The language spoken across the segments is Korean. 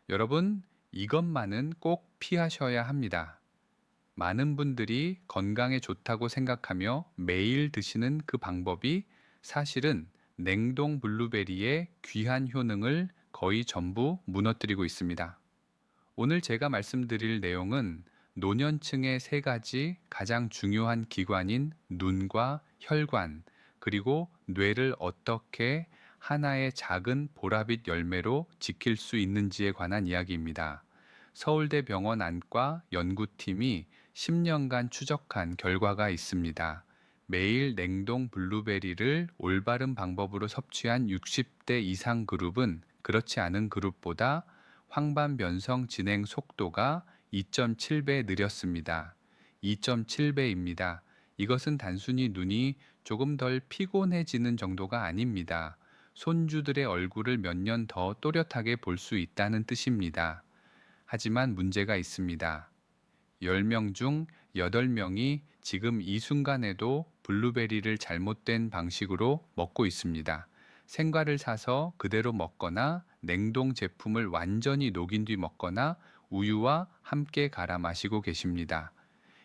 여러분, 이것만은 꼭 피하셔야 합니다. 많은 분들이 건강에 좋다고 생각하며 매일 드시는 그 방법이 사실은 냉동 블루베리의 귀한 효능을 거의 전부 무너뜨리고 있습니다. 오늘 제가 말씀드릴 내용은 노년층의 세 가지 가장 중요한 기관인 눈과 혈관, 그리고 뇌를 어떻게 하나의 작은 보라빛 열매로 지킬 수 있는지에 관한 이야기입니다. 서울대 병원 안과 연구팀이 10년간 추적한 결과가 있습니다. 매일 냉동 블루베리를 올바른 방법으로 섭취한 60대 이상 그룹은 그렇지 않은 그룹보다 황반 변성 진행 속도가 2.7배 느렸습니다. 2.7배입니다. 이것은 단순히 눈이 조금 덜 피곤해지는 정도가 아닙니다. 손주들의 얼굴을 몇 년 더 또렷하게 볼 수 있다는 뜻입니다. 하지만 문제가 있습니다. 10명 중 8명이 지금 이 순간에도 블루베리를 잘못된 방식으로 먹고 있습니다. 생과를 사서 그대로 먹거나 냉동 제품을 완전히 녹인 뒤 먹거나 우유와 함께 갈아 마시고 계십니다.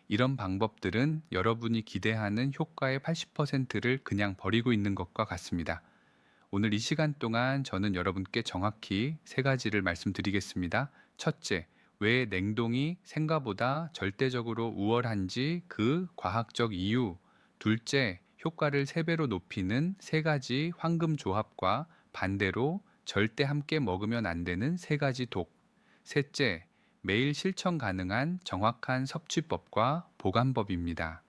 이런 방법들은 여러분이 기대하는 효과의 80%를 그냥 버리고 있는 것과 같습니다. 오늘 이 시간 동안 저는 여러분께 정확히 세 가지를 말씀드리겠습니다. 첫째, 왜 냉동이 생과보다 절대적으로 우월한지 그 과학적 이유. 둘째, 효과를 3배로 높이는 세 가지 황금 조합과 반대로 절대 함께 먹으면 안 되는 세 가지 독. 셋째, 매일 실천 가능한 정확한 섭취법과 보관법입니다.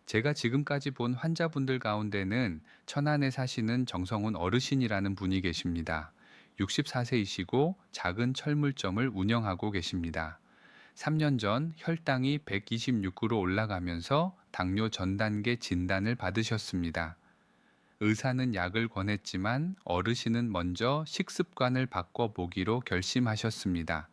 제가 지금까지 본 환자분들 가운데는 천안에 사시는 정성훈 어르신이라는 분이 계십니다. 64세이시고 작은 철물점을 운영하고 계십니다. 3년 전 혈당이 126으로 올라가면서 당뇨 전 단계 진단을 받으셨습니다. 의사는 약을 권했지만 어르신은 먼저 식습관을 바꿔보기로 결심하셨습니다.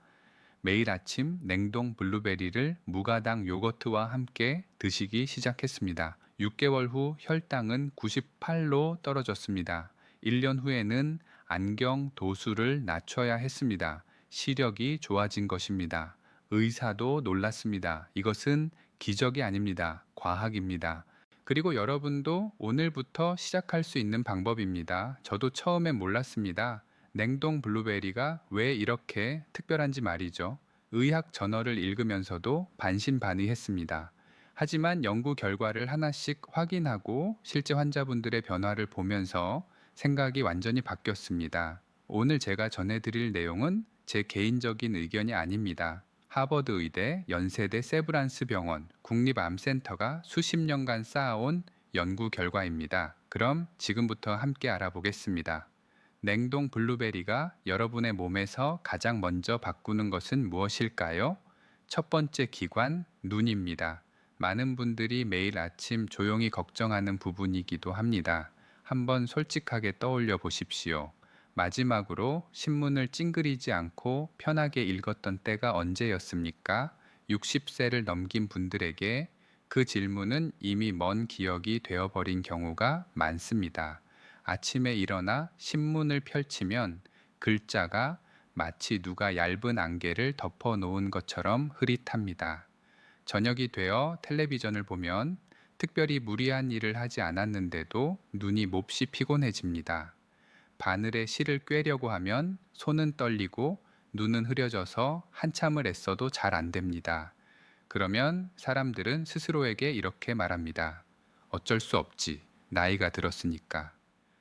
매일 아침 냉동 블루베리를 무가당 요거트와 함께 드시기 시작했습니다. 6개월 후 혈당은 98로 떨어졌습니다. 1년 후에는 안경 도수를 낮춰야 했습니다. 시력이 좋아진 것입니다. 의사도 놀랐습니다. 이것은 기적이 아닙니다. 과학입니다. 그리고 여러분도 오늘부터 시작할 수 있는 방법입니다. 저도 처음엔 몰랐습니다. 냉동 블루베리가 왜 이렇게 특별한지 말이죠. 의학 저널을 읽으면서도 반신반의했습니다. 하지만 연구 결과를 하나씩 확인하고 실제 환자분들의 변화를 보면서 생각이 완전히 바뀌었습니다. 오늘 제가 전해드릴 내용은 제 개인적인 의견이 아닙니다. 하버드 의대, 연세대 세브란스 병원, 국립암센터가 수십 년간 쌓아온 연구 결과입니다. 그럼 지금부터 함께 알아보겠습니다. 냉동 블루베리가 여러분의 몸에서 가장 먼저 바꾸는 것은 무엇일까요? 첫 번째 기관, 눈입니다. 많은 분들이 매일 아침 조용히 걱정하는 부분이기도 합니다. 한번 솔직하게 떠올려 보십시오. 마지막으로 신문을 찡그리지 않고 편하게 읽었던 때가 언제였습니까? 60세를 넘긴 분들에게 그 질문은 이미 먼 기억이 되어버린 경우가 많습니다. 아침에 일어나 신문을 펼치면 글자가 마치 누가 얇은 안개를 덮어 놓은 것처럼 흐릿합니다. 저녁이 되어 텔레비전을 보면 특별히 무리한 일을 하지 않았는데도 눈이 몹시 피곤해집니다. 바늘에 실을 꿰려고 하면 손은 떨리고 눈은 흐려져서 한참을 애써도 잘 안 됩니다. 그러면 사람들은 스스로에게 이렇게 말합니다. 어쩔 수 없지. 나이가 들었으니까.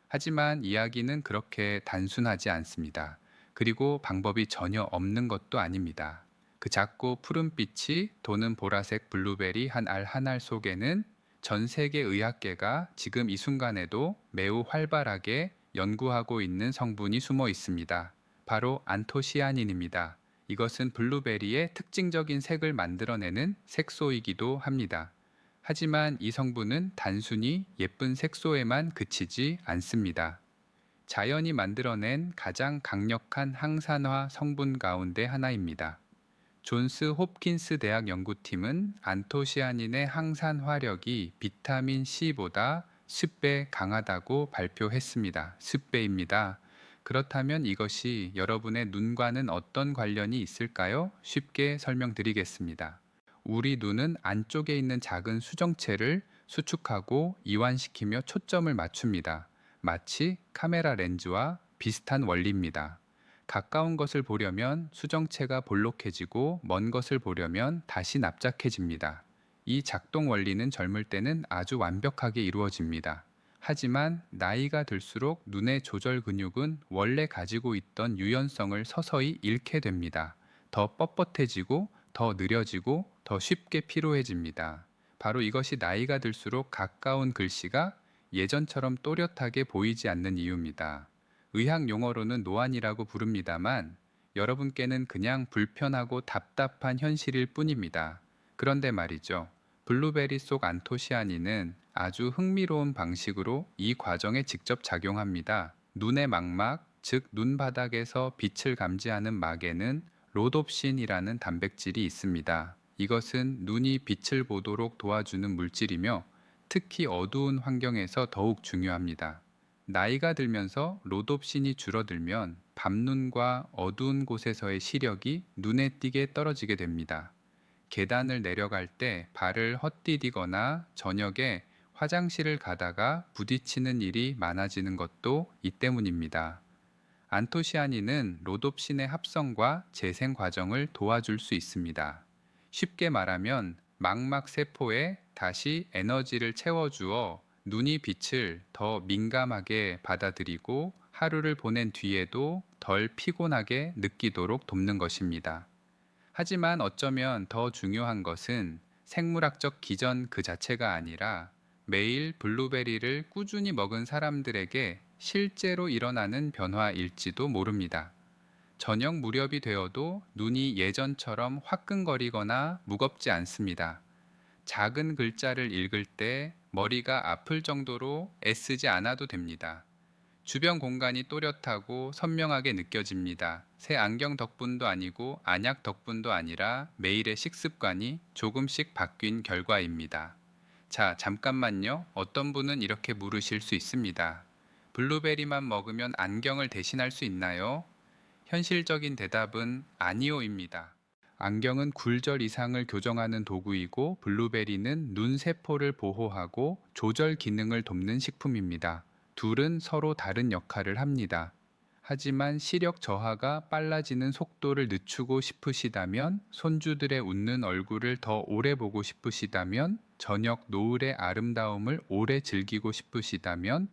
하지만 이야기는 그렇게 단순하지 않습니다. 그리고 방법이 전혀 없는 것도 아닙니다. 그 작고 푸른빛이 도는 보라색 블루베리 한 알 한 알 속에는 전 세계 의학계가 지금 이 순간에도 매우 활발하게 연구하고 있는 성분이 숨어 있습니다. 바로 안토시아닌입니다. 이것은 블루베리의 특징적인 색을 만들어내는 색소이기도 합니다. 하지만 이 성분은 단순히 예쁜 색소에만 그치지 않습니다. 자연이 만들어낸 가장 강력한 항산화 성분 가운데 하나입니다. 존스 홉킨스 대학 연구팀은 안토시아닌의 항산화력이 비타민 C보다 10배 강하다고 발표했습니다. 10배입니다. 그렇다면 이것이 여러분의 눈과는 어떤 관련이 있을까요? 쉽게 설명드리겠습니다. 우리 눈은 안쪽에 있는 작은 수정체를 수축하고 이완시키며 초점을 맞춥니다. 마치 카메라 렌즈와 비슷한 원리입니다. 가까운 것을 보려면 수정체가 볼록해지고 먼 것을 보려면 다시 납작해집니다. 이 작동 원리는 젊을 때는 아주 완벽하게 이루어집니다. 하지만 나이가 들수록 눈의 조절 근육은 원래 가지고 있던 유연성을 서서히 잃게 됩니다. 더 뻣뻣해지고 더 느려지고 더 쉽게 피로해집니다. 바로 이것이 나이가 들수록 가까운 글씨가 예전처럼 또렷하게 보이지 않는 이유입니다. 의학 용어로는 노안이라고 부릅니다만 여러분께는 그냥 불편하고 답답한 현실일 뿐입니다. 그런데 말이죠. 블루베리 속 안토시아닌은 아주 흥미로운 방식으로 이 과정에 직접 작용합니다. 눈의 망막, 즉 눈바닥에서 빛을 감지하는 막에는 로놉신이라는 단백질이 있습니다. 이것은 눈이 빛을 보도록 도와주는 물질이며 특히 어두운 환경에서 더욱 중요합니다. 나이가 들면서 로놉신이 줄어들면 밤눈과 어두운 곳에서의 시력이 눈에 띄게 떨어지게 됩니다. 계단을 내려갈 때 발을 헛디디거나 저녁에 화장실을 가다가 부딪히는 일이 많아지는 것도 이 때문입니다. 안토시아닌은 로놉신의 합성과 재생 과정을 도와줄 수 있습니다. 쉽게 말하면 망막 세포에 다시 에너지를 채워주어 눈이 빛을 더 민감하게 받아들이고 하루를 보낸 뒤에도 덜 피곤하게 느끼도록 돕는 것입니다. 하지만 어쩌면 더 중요한 것은 생물학적 기전 그 자체가 아니라 매일 블루베리를 꾸준히 먹은 사람들에게 실제로 일어나는 변화일지도 모릅니다. 저녁 무렵이 되어도 눈이 예전처럼 화끈거리거나 무겁지 않습니다. 작은 글자를 읽을 때 머리가 아플 정도로 애쓰지 않아도 됩니다. 주변 공간이 또렷하고 선명하게 느껴집니다. 새 안경 덕분도 아니고 안약 덕분도 아니라 매일의 식습관이 조금씩 바뀐 결과입니다. 자, 잠깐만요. 어떤 분은 이렇게 물으실 수 있습니다. 블루베리만 먹으면 안경을 대신할 수 있나요? 현실적인 대답은 아니오입니다. 안경은 굴절 이상을 교정하는 도구이고 블루베리는 눈 세포를 보호하고 조절 기능을 돕는 식품입니다. 둘은 서로 다른 역할을 합니다. 하지만 시력 저하가 빨라지는 속도를 늦추고 싶으시다면, 손주들의 웃는 얼굴을 더 오래 보고 싶으시다면, 저녁 노을의 아름다움을 오래 즐기고 싶으시다면,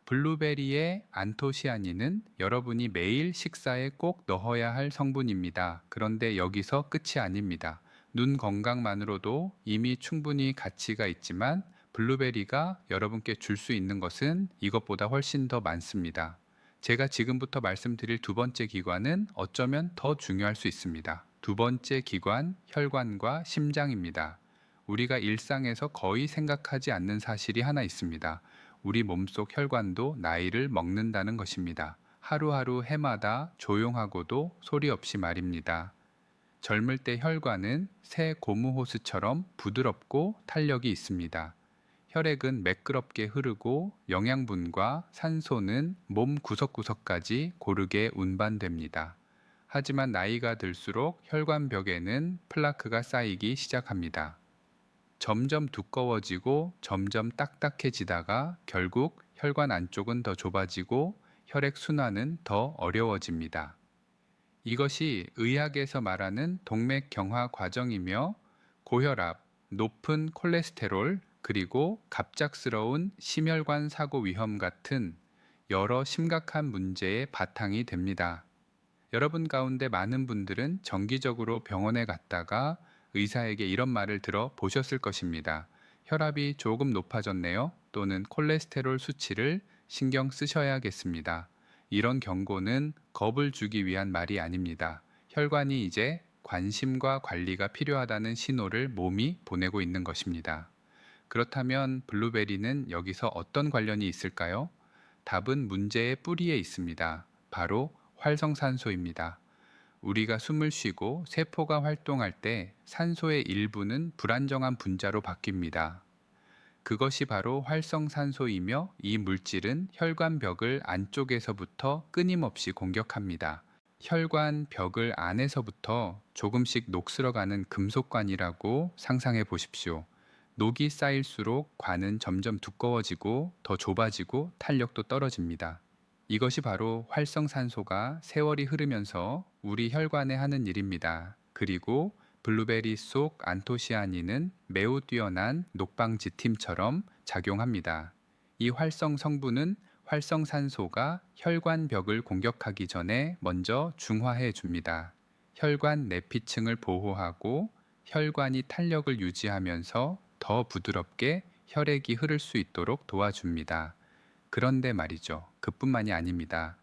블루베리의 안토시아닌은 여러분이 매일 식사에 꼭 넣어야 할 성분입니다. 그런데 여기서 끝이 아닙니다. 눈 건강만으로도 이미 충분히 가치가 있지만 블루베리가 여러분께 줄 수 있는 것은 이것보다 훨씬 더 많습니다. 제가 지금부터 말씀드릴 두 번째 기관은 어쩌면 더 중요할 수 있습니다. 두 번째 기관, 혈관과 심장입니다. 우리가 일상에서 거의 생각하지 않는 사실이 하나 있습니다. 우리 몸속 혈관도 나이를 먹는다는 것입니다. 하루하루 해마다 조용하고도 소리 없이 말입니다. 젊을 때 혈관은 새 고무 호스처럼 부드럽고 탄력이 있습니다. 혈액은 매끄럽게 흐르고 영양분과 산소는 몸 구석구석까지 고르게 운반됩니다. 하지만 나이가 들수록 혈관벽에는 플라크가 쌓이기 시작합니다. 점점 두꺼워지고 점점 딱딱해지다가 결국 혈관 안쪽은 더 좁아지고 혈액 순환은 더 어려워집니다. 이것이 의학에서 말하는 동맥경화 과정이며 고혈압, 높은 콜레스테롤, 그리고 갑작스러운 심혈관 사고 위험 같은 여러 심각한 문제의 바탕이 됩니다. 여러분 가운데 많은 분들은 정기적으로 병원에 갔다가 의사에게 이런 말을 들어 보셨을 것입니다. 혈압이 조금 높아졌네요. 또는 콜레스테롤 수치를 신경 쓰셔야겠습니다. 이런 경고는 겁을 주기 위한 말이 아닙니다. 혈관이 이제 관심과 관리가 필요하다는 신호를 몸이 보내고 있는 것입니다. 그렇다면 블루베리는 여기서 어떤 관련이 있을까요? 답은 문제의 뿌리에 있습니다. 바로 활성산소입니다. 우리가 숨을 쉬고 세포가 활동할 때 산소의 일부는 불안정한 분자로 바뀝니다. 그것이 바로 활성산소이며 이 물질은 혈관 벽을 안쪽에서부터 끊임없이 공격합니다. 혈관 벽을 안에서부터 조금씩 녹슬어가는 금속관이라고 상상해 보십시오. 녹이 쌓일수록 관은 점점 두꺼워지고 더 좁아지고 탄력도 떨어집니다. 이것이 바로 활성산소가 세월이 흐르면서 우리 혈관에 하는 일입니다. 그리고 블루베리 속 안토시아닌은 매우 뛰어난 녹방지팀처럼 작용합니다. 이 활성 성분은 활성산소가 혈관 벽을 공격하기 전에 먼저 중화해 줍니다. 혈관 내피층을 보호하고 혈관이 탄력을 유지하면서 더 부드럽게 혈액이 흐를 수 있도록 도와줍니다. 그런데 말이죠. 그뿐만이 아닙니다.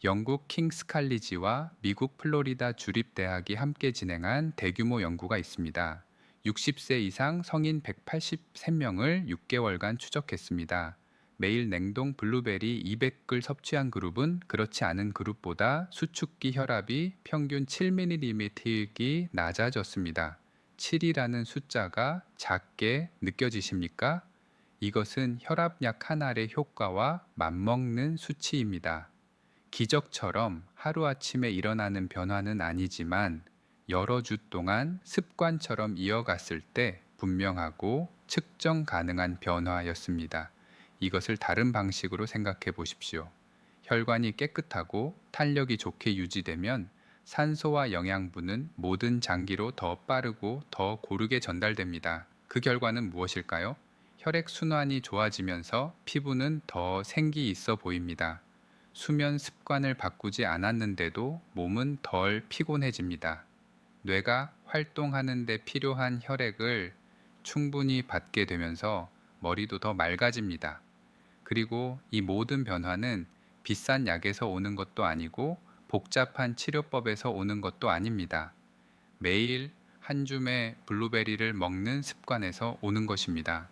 영국 킹스 칼리지와 미국 플로리다 주립대학이 함께 진행한 대규모 연구가 있습니다. 60세 이상 성인 183명을 6개월간 추적했습니다. 매일 냉동 블루베리 200글 섭취한 그룹은 그렇지 않은 그룹보다 수축기 혈압이 평균 7mg이 낮아졌습니다. 7이라는 숫자가 작게 느껴지십니까? 이것은 혈압약 한 알의 효과와 맞먹는 수치입니다. 기적처럼 하루아침에 일어나는 변화는 아니지만 여러 주 동안 습관처럼 이어갔을 때 분명하고 측정 가능한 변화였습니다. 이것을 다른 방식으로 생각해 보십시오. 혈관이 깨끗하고 탄력이 좋게 유지되면 산소와 영양분은 모든 장기로 더 빠르고 더 고르게 전달됩니다. 그 결과는 무엇일까요? 혈액 순환이 좋아지면서 피부는 더 생기 있어 보입니다. 수면 습관을 바꾸지 않았는데도 몸은 덜 피곤해집니다. 뇌가 활동하는 데 필요한 혈액을 충분히 받게 되면서 머리도 더 맑아집니다. 그리고 이 모든 변화는 비싼 약에서 오는 것도 아니고 복잡한 치료법에서 오는 것도 아닙니다. 매일 한 줌의 블루베리를 먹는 습관에서 오는 것입니다.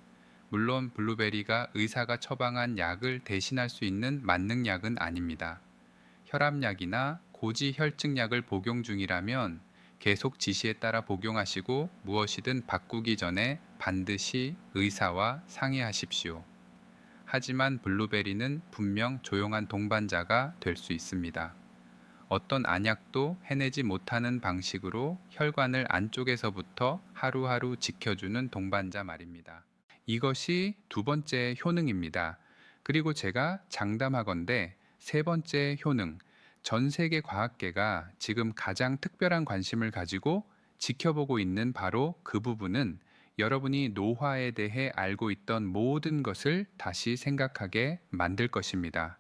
물론 블루베리가 의사가 처방한 약을 대신할 수 있는 만능약은 아닙니다. 혈압약이나 고지혈증약을 복용 중이라면 계속 지시에 따라 복용하시고 무엇이든 바꾸기 전에 반드시 의사와 상의하십시오. 하지만 블루베리는 분명 조용한 동반자가 될 수 있습니다. 어떤 안약도 해내지 못하는 방식으로 혈관을 안쪽에서부터 하루하루 지켜주는 동반자 말입니다. 이것이 두 번째 효능입니다. 그리고 제가 장담하건대 세 번째 효능, 전 세계 과학계가 지금 가장 특별한 관심을 가지고 지켜보고 있는 바로 그 부분은 여러분이 노화에 대해 알고 있던 모든 것을 다시 생각하게 만들 것입니다.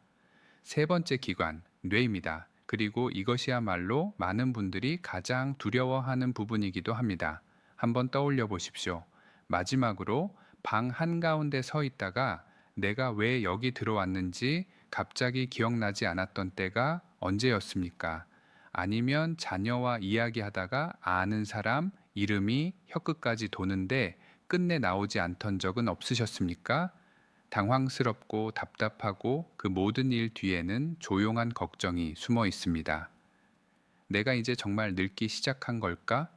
세 번째 기관, 뇌입니다. 그리고 이것이야말로 많은 분들이 가장 두려워하는 부분이기도 합니다. 한번 떠올려 보십시오. 마지막으로 방 한가운데 서 있다가 내가 왜 여기 들어왔는지 갑자기 기억나지 않았던 때가 언제였습니까? 아니면 자녀와 이야기하다가 아는 사람 이름이 혀끝까지 도는데 끝내 나오지 않던 적은 없으셨습니까? 당황스럽고 답답하고 그 모든 일 뒤에는 조용한 걱정이 숨어 있습니다. 내가 이제 정말 늙기 시작한 걸까?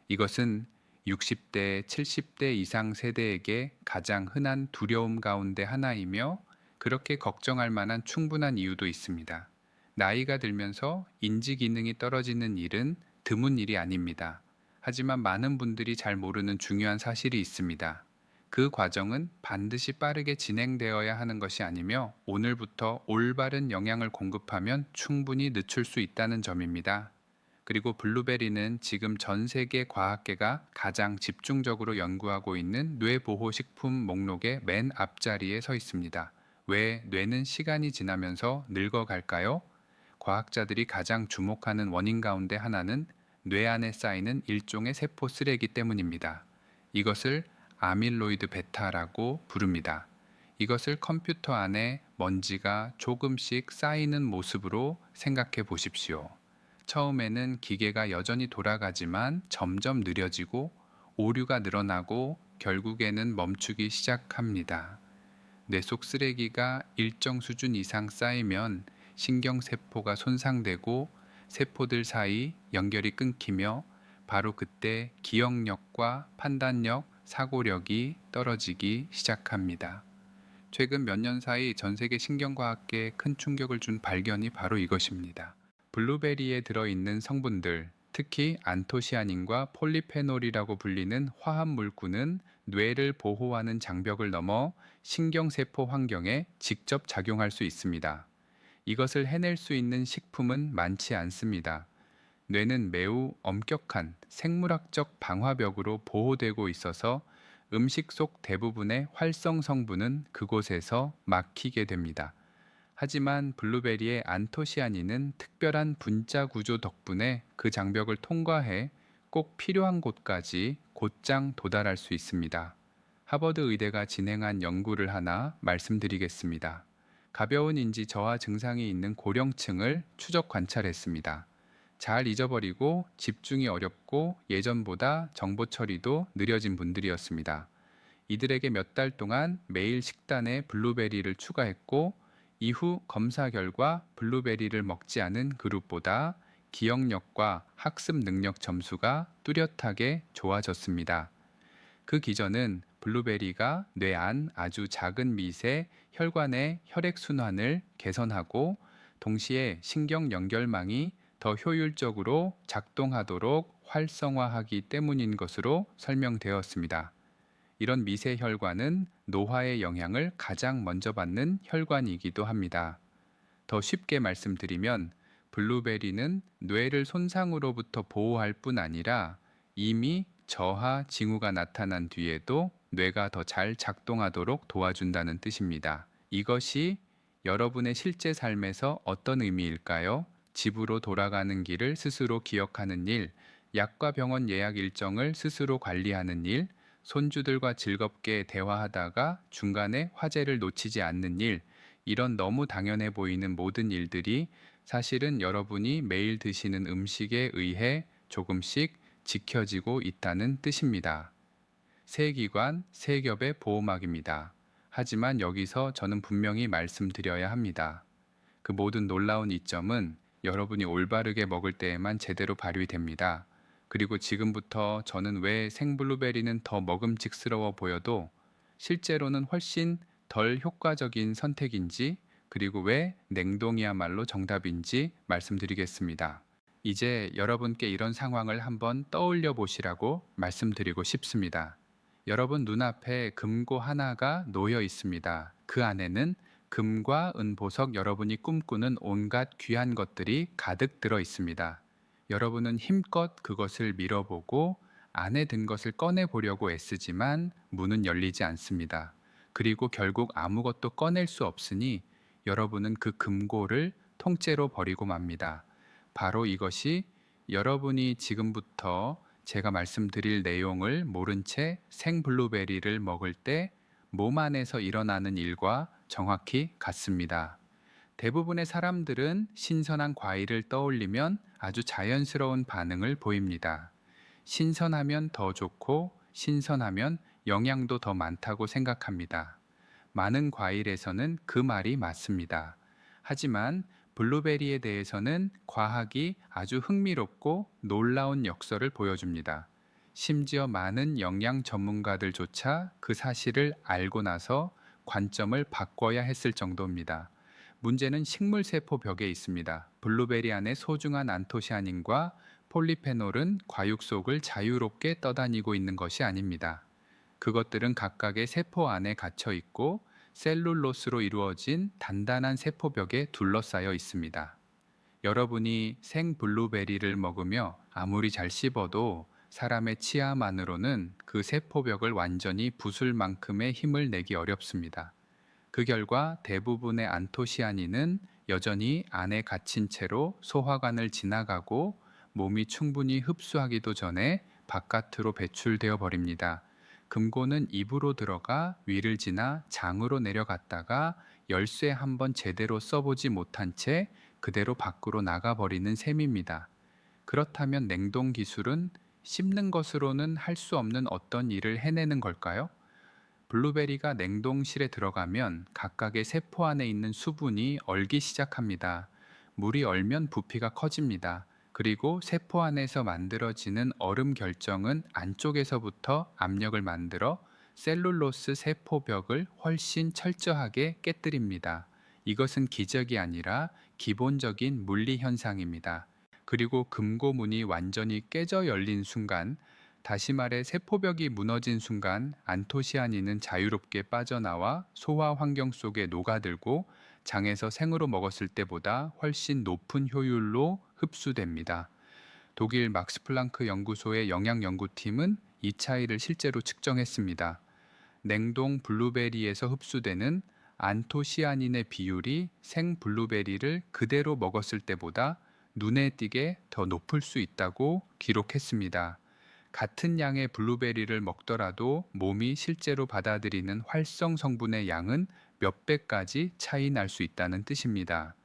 이것은 60대, 70대 이상 세대에게 가장 흔한 두려움 가운데 하나이며 그렇게 걱정할 만한 충분한 이유도 있습니다. 나이가 들면서 인지 기능이 떨어지는 일은 드문 일이 아닙니다. 하지만 많은 분들이 잘 모르는 중요한 사실이 있습니다. 그 과정은 반드시 빠르게 진행되어야 하는 것이 아니며 오늘부터 올바른 영양을 공급하면 충분히 늦출 수 있다는 점입니다. 그리고 블루베리는 지금 전 세계 과학계가 가장 집중적으로 연구하고 있는 뇌보호식품 목록의 맨 앞자리에 서 있습니다. 왜 뇌는 시간이 지나면서 늙어갈까요? 과학자들이 가장 주목하는 원인 가운데 하나는 뇌 안에 쌓이는 일종의 세포 쓰레기 때문입니다. 이것을 아밀로이드 베타라고 부릅니다. 이것을 컴퓨터 안에 먼지가 조금씩 쌓이는 모습으로 생각해 보십시오. 처음에는 기계가 여전히 돌아가지만 점점 느려지고 오류가 늘어나고 결국에는 멈추기 시작합니다. 뇌 속 쓰레기가 일정 수준 이상 쌓이면 신경세포가 손상되고 세포들 사이 연결이 끊기며 바로 그때 기억력과 판단력, 사고력이 떨어지기 시작합니다. 최근 몇 년 사이 전 세계 신경과학계에 큰 충격을 준 발견이 바로 이것입니다. 블루베리에 들어있는 성분들, 특히 안토시아닌과 폴리페놀이라고 불리는 화합 물질은 뇌를 보호하는 장벽을 넘어 신경세포 환경에 직접 작용할 수 있습니다. 이것을 해낼 수 있는 식품은 많지 않습니다. 뇌는 매우 엄격한 생물학적 방화벽으로 보호되고 있어서 음식 속 대부분의 활성 성분은 그곳에서 막히게 됩니다. 하지만 블루베리의 안토시아닌은 특별한 분자 구조 덕분에 그 장벽을 통과해 꼭 필요한 곳까지 곧장 도달할 수 있습니다. 하버드 의대가 진행한 연구를 하나 말씀드리겠습니다. 가벼운 인지 저하 증상이 있는 고령층을 추적 관찰했습니다. 잘 잊어버리고 집중이 어렵고 예전보다 정보 처리도 느려진 분들이었습니다. 이들에게 몇 달 동안 매일 식단에 블루베리를 추가했고 이후 검사 결과 블루베리를 먹지 않은 그룹보다 기억력과 학습 능력 점수가 뚜렷하게 좋아졌습니다. 그 기전은 블루베리가 뇌 안 아주 작은 미세 혈관의 혈액순환을 개선하고 동시에 신경 연결망이 더 효율적으로 작동하도록 활성화하기 때문인 것으로 설명되었습니다. 이런 미세 혈관은 노화의 영향을 가장 먼저 받는 혈관이기도 합니다. 더 쉽게 말씀드리면 블루베리는 뇌를 손상으로부터 보호할 뿐 아니라 이미 저하 징후가 나타난 뒤에도 뇌가 더 잘 작동하도록 도와준다는 뜻입니다. 이것이 여러분의 실제 삶에서 어떤 의미일까요? 집으로 돌아가는 길을 스스로 기억하는 일, 약과 병원 예약 일정을 스스로 관리하는 일, 손주들과 즐겁게 대화하다가 중간에 화제를 놓치지 않는 일, 이런 너무 당연해 보이는 모든 일들이 사실은 여러분이 매일 드시는 음식에 의해 조금씩 지켜지고 있다는 뜻입니다. 세 기관, 세 겹의 보호막입니다. 하지만 여기서 저는 분명히 말씀드려야 합니다. 그 모든 놀라운 이점은 여러분이 올바르게 먹을 때에만 제대로 발휘됩니다. 그리고 지금부터 저는 왜 생블루베리는 더 먹음직스러워 보여도 실제로는 훨씬 덜 효과적인 선택인지, 그리고 왜 냉동이야말로 정답인지 말씀드리겠습니다. 이제 여러분께 이런 상황을 한번 떠올려 보시라고 말씀드리고 싶습니다. 여러분 눈앞에 금고 하나가 놓여 있습니다. 그 안에는 금과 은 보석 여러분이 꿈꾸는 온갖 귀한 것들이 가득 들어 있습니다. 여러분은 힘껏 그것을 밀어보고 안에 든 것을 꺼내 보려고 애쓰지만 문은 열리지 않습니다. 그리고 결국 아무것도 꺼낼 수 없으니 여러분은 그 금고를 통째로 버리고 맙니다. 바로 이것이 여러분이 지금부터 제가 말씀드릴 내용을 모른 채 생블루베리를 먹을 때 몸 안에서 일어나는 일과 정확히 같습니다. 대부분의 사람들은 신선한 과일을 떠올리면 아주 자연스러운 반응을 보입니다. 신선하면 더 좋고 신선하면 영양도 더 많다고 생각합니다. 많은 과일에서는 그 말이 맞습니다. 하지만 블루베리에 대해서는 과학이 아주 흥미롭고 놀라운 역설을 보여줍니다. 심지어 많은 영양 전문가들조차 그 사실을 알고 나서 관점을 바꿔야 했을 정도입니다. 문제는 식물세포 벽에 있습니다. 블루베리 안에 소중한 안토시아닌과 폴리페놀은 과육 속을 자유롭게 떠다니고 있는 것이 아닙니다. 그것들은 각각의 세포 안에 갇혀 있고 셀룰로스로 이루어진 단단한 세포벽에 둘러싸여 있습니다. 여러분이 생 블루베리를 먹으며 아무리 잘 씹어도 사람의 치아만으로는 그 세포벽을 완전히 부술 만큼의 힘을 내기 어렵습니다. 그 결과 대부분의 안토시아닌은 여전히 안에 갇힌 채로 소화관을 지나가고 몸이 충분히 흡수하기도 전에 바깥으로 배출되어 버립니다. 금고는 입으로 들어가 위를 지나 장으로 내려갔다가 열쇠 한번 제대로 써보지 못한 채 그대로 밖으로 나가버리는 셈입니다. 그렇다면 냉동 기술은 씹는 것으로는 할 수 없는 어떤 일을 해내는 걸까요? 블루베리가 냉동실에 들어가면 각각의 세포 안에 있는 수분이 얼기 시작합니다. 물이 얼면 부피가 커집니다. 그리고 세포 안에서 만들어지는 얼음 결정은 안쪽에서부터 압력을 만들어 셀룰로스 세포벽을 훨씬 철저하게 깨뜨립니다. 이것은 기적이 아니라 기본적인 물리 현상입니다. 그리고 금고문이 완전히 깨져 열린 순간, 다시 말해 세포벽이 무너진 순간 안토시아닌은 자유롭게 빠져나와 소화 환경 속에 녹아들고 장에서 생으로 먹었을 때보다 훨씬 높은 효율로 흡수됩니다. 독일 막스 플랑크 연구소의 영양 연구팀은 이 차이를 실제로 측정했습니다. 냉동 블루베리에서 흡수되는 안토시아닌의 비율이 생 블루베리를 그대로 먹었을 때보다 눈에 띄게 더 높을 수 있다고 기록했습니다. 같은 양의 블루베리를 먹더라도 몸이 실제로 받아들이는 활성 성분의 양은 몇 배까지 차이 날 수 있다는 뜻입니다.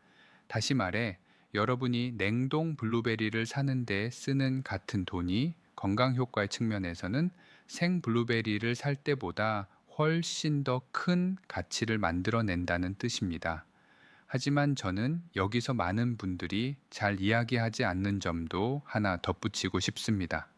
다시 말해, 여러분이 냉동 블루베리를 사는 데 쓰는 같은 돈이 건강 효과의 측면에서는 생 블루베리를 살 때보다 훨씬 더 큰 가치를 만들어낸다는 뜻입니다. 하지만 저는 여기서 많은 분들이 잘 이야기하지 않는 점도 하나 덧붙이고 싶습니다.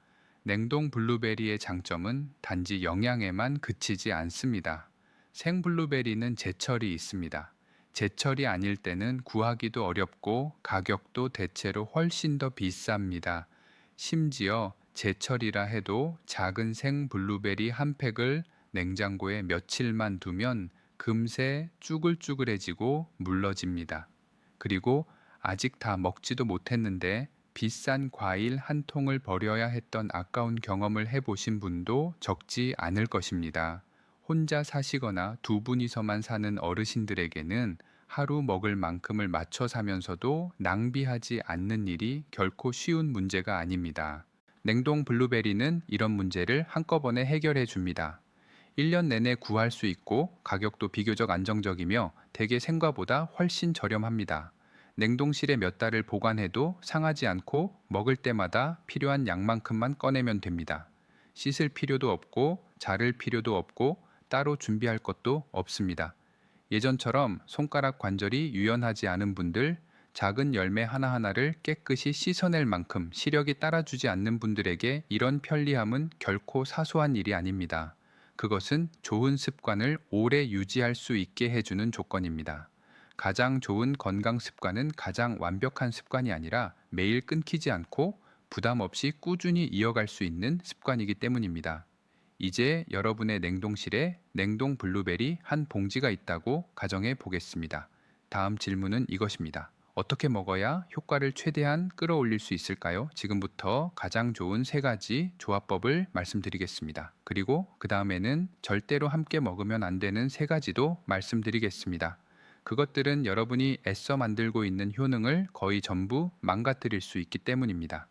냉동 블루베리의 장점은 단지 영양에만 그치지 않습니다. 생 블루베리는 제철이 있습니다. 제철이 아닐 때는 구하기도 어렵고 가격도 대체로 훨씬 더 비쌉니다. 심지어 제철이라 해도 작은 생 블루베리 한 팩을 냉장고에 며칠만 두면 금세 쭈글쭈글해지고 물러집니다. 그리고 아직 다 먹지도 못했는데 비싼 과일 한 통을 버려야 했던 아까운 경험을 해보신 분도 적지 않을 것입니다. 혼자 사시거나 두 분이서만 사는 어르신들에게는 하루 먹을 만큼을 맞춰 사면서도 낭비하지 않는 일이 결코 쉬운 문제가 아닙니다. 냉동 블루베리는 이런 문제를 한꺼번에 해결해 줍니다. 1년 내내 구할 수 있고 가격도 비교적 안정적이며 대개 생과보다 훨씬 저렴합니다. 냉동실에 몇 달을 보관해도 상하지 않고 먹을 때마다 필요한 양만큼만 꺼내면 됩니다. 씻을 필요도 없고 자를 필요도 없고 따로 준비할 것도 없습니다. 예전처럼 손가락 관절이 유연하지 않은 분들, 작은 열매 하나하나를 깨끗이 씻어낼 만큼 시력이 따라주지 않는 분들에게 이런 편리함은 결코 사소한 일이 아닙니다. 그것은 좋은 습관을 오래 유지할 수 있게 해주는 조건입니다. 가장 좋은 건강 습관은 가장 완벽한 습관이 아니라 매일 끊기지 않고 부담 없이 꾸준히 이어갈 수 있는 습관이기 때문입니다. 이제 여러분의 냉동실에 냉동 블루베리 한 봉지가 있다고 가정해 보겠습니다. 다음 질문은 이것입니다. 어떻게 먹어야 효과를 최대한 끌어올릴 수 있을까요? 지금부터 가장 좋은 3가지 조합법을 말씀드리겠습니다. 그리고 그 다음에는 절대로 함께 먹으면 안 되는 3가지도 말씀드리겠습니다. 그것들은 여러분이 애써 만들고 있는 효능을 거의 전부 망가뜨릴 수 있기 때문입니다.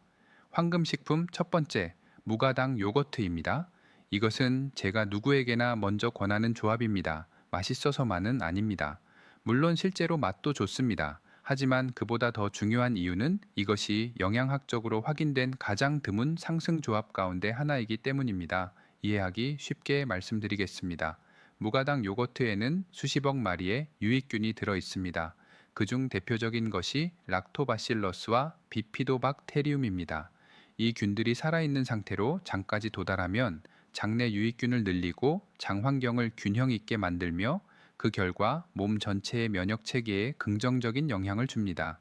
황금식품 첫 번째, 무가당 요거트입니다. 이것은 제가 누구에게나 먼저 권하는 조합입니다. 맛있어서만은 아닙니다. 물론 실제로 맛도 좋습니다. 하지만 그보다 더 중요한 이유는 이것이 영양학적으로 확인된 가장 드문 상승 조합 가운데 하나이기 때문입니다. 이해하기 쉽게 말씀드리겠습니다. 무가당 요거트에는 수십억 마리의 유익균이 들어 있습니다. 그중 대표적인 것이 락토바실러스와 비피도박테리움입니다. 이 균들이 살아있는 상태로 장까지 도달하면 장내 유익균을 늘리고 장 환경을 균형 있게 만들며 그 결과 몸 전체의 면역 체계에 긍정적인 영향을 줍니다.